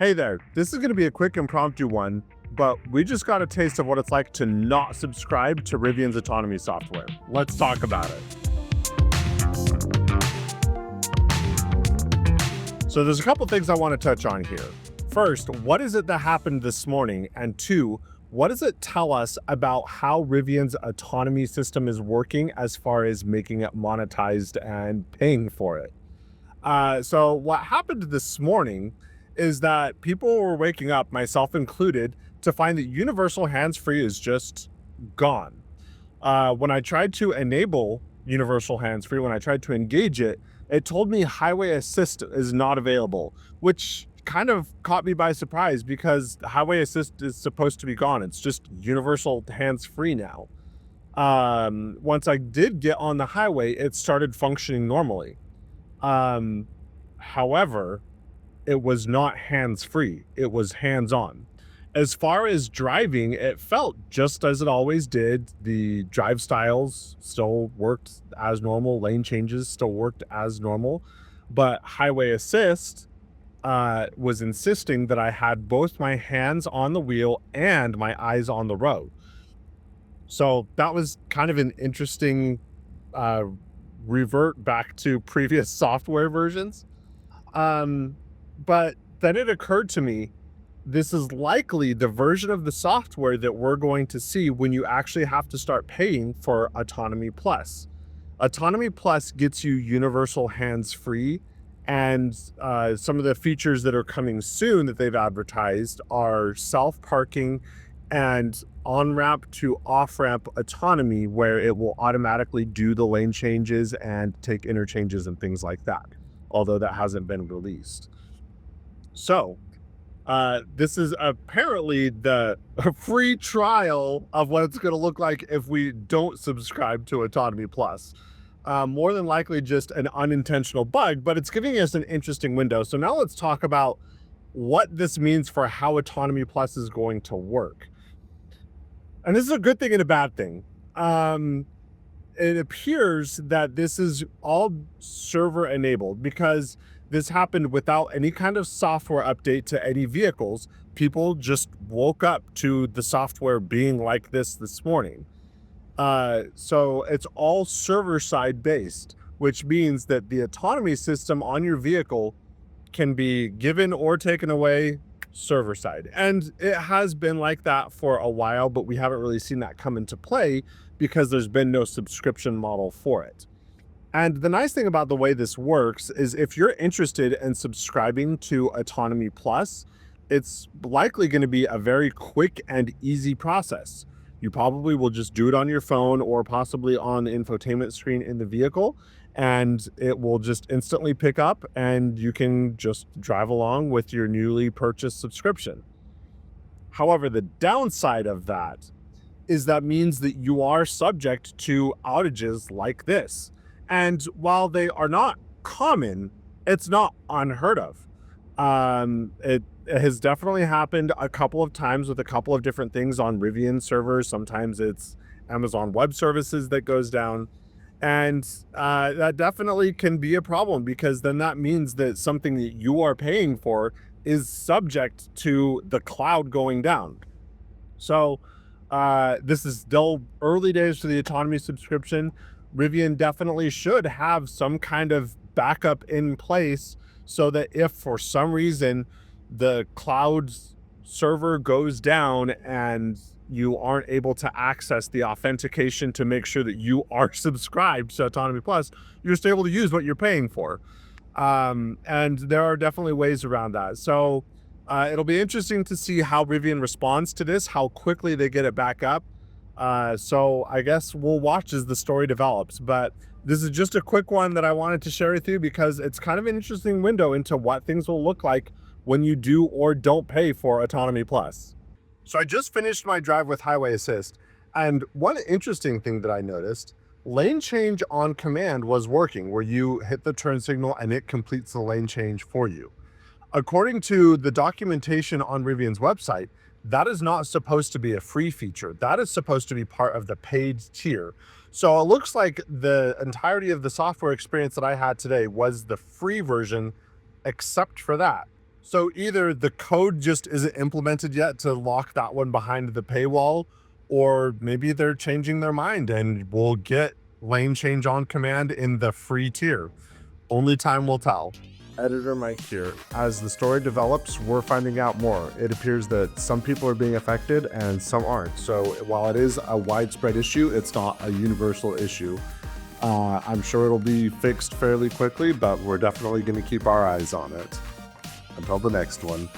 Hey there, this is going to be a quick impromptu one, but we just got a taste of what it's like to not subscribe to Rivian's autonomy software. Let's talk about it. So there's a couple things I want to touch on here. First, what is it that happened this morning? And two, what does it tell us about how Rivian's autonomy system is working as far as making it monetized and paying for it? So what happened this morning is that people were waking up, myself included, to find that universal hands-free is just gone. When I tried to enable universal hands-free, when I tried to engage it, it told me highway assist is not available, which kind of caught me by surprise because highway assist is supposed to be gone. It's just universal hands-free now. Once I did get on the highway, it started functioning normally. Um, However, it was not hands-free, it was hands-on. As far as driving, it felt just as it always did. The drive styles still worked as normal, lane changes still worked as normal, but highway assist was insisting that I had both my hands on the wheel and my eyes on the road. So that was kind of an interesting uh, revert back to previous software versions. Um, but then it occurred to me, this is likely the version of the software that we're going to see when you actually have to start paying for Autonomy Plus. Autonomy Plus gets you universal hands-free, and some of the features that are coming soon that they've advertised are self-parking and on-ramp to off-ramp autonomy, where it will automatically do the lane changes and take interchanges and things like that, although that hasn't been released. So this is apparently the free trial of what it's going to look like if we don't subscribe to Autonomy Plus. More than likely just an unintentional bug, but it's giving us an interesting window. So now let's talk about what this means for how Autonomy Plus is going to work. And this is a good thing and a bad thing. It appears that this is all server enabled because this happened without any kind of software update to any vehicles. People just woke up to the software being like this morning. So it's all server side based, which means that the autonomy system on your vehicle can be given or taken away server side. And it has been like that for a while, but we haven't really seen that come into play because there's been no subscription model for it. And the nice thing about the way this works is if you're interested in subscribing to Autonomy Plus, it's likely going to be a very quick and easy process. You probably will just do it on your phone or possibly on the infotainment screen in the vehicle, and it will just instantly pick up and you can just drive along with your newly purchased subscription. However, the downside of that is that means that you are subject to outages like this. And while they are not common, it's not unheard of. It has definitely happened a couple of times with a couple of different things on Rivian servers. Sometimes it's Amazon Web Services that goes down. And that definitely can be a problem because then that means that something that you are paying for is subject to the cloud going down. So this is still early days for the autonomy subscription. Rivian definitely should have some kind of backup in place so that if for some reason the cloud server goes down and you aren't able to access the authentication to make sure that you are subscribed to Autonomy Plus, you're still able to use what you're paying for. And there are definitely ways around that. So it'll be interesting to see how Rivian responds to this, how quickly they get it back up. So I guess we'll watch as the story develops, but this is just a quick one that I wanted to share with you because it's kind of an interesting window into what things will look like when you do or don't pay for Autonomy Plus. So I just finished my drive with highway assist, and one interesting thing that I noticed, lane change on command was working, where you hit the turn signal and it completes the lane change for you. According to the documentation on Rivian's website, that is not supposed to be a free feature. That is supposed to be part of the paid tier. So it looks like the entirety of the software experience that I had today was the free version, except for that. So either the code just isn't implemented yet to lock that one behind the paywall, or maybe they're changing their mind and we'll get lane change on command in the free tier. Only time will tell. Editor Mike here. As the story develops, we're finding out more. It appears that some people are being affected and some aren't. So while it is a widespread issue, it's not a universal issue. I'm sure it'll be fixed fairly quickly, but we're definitely going to keep our eyes on it. Until the next one.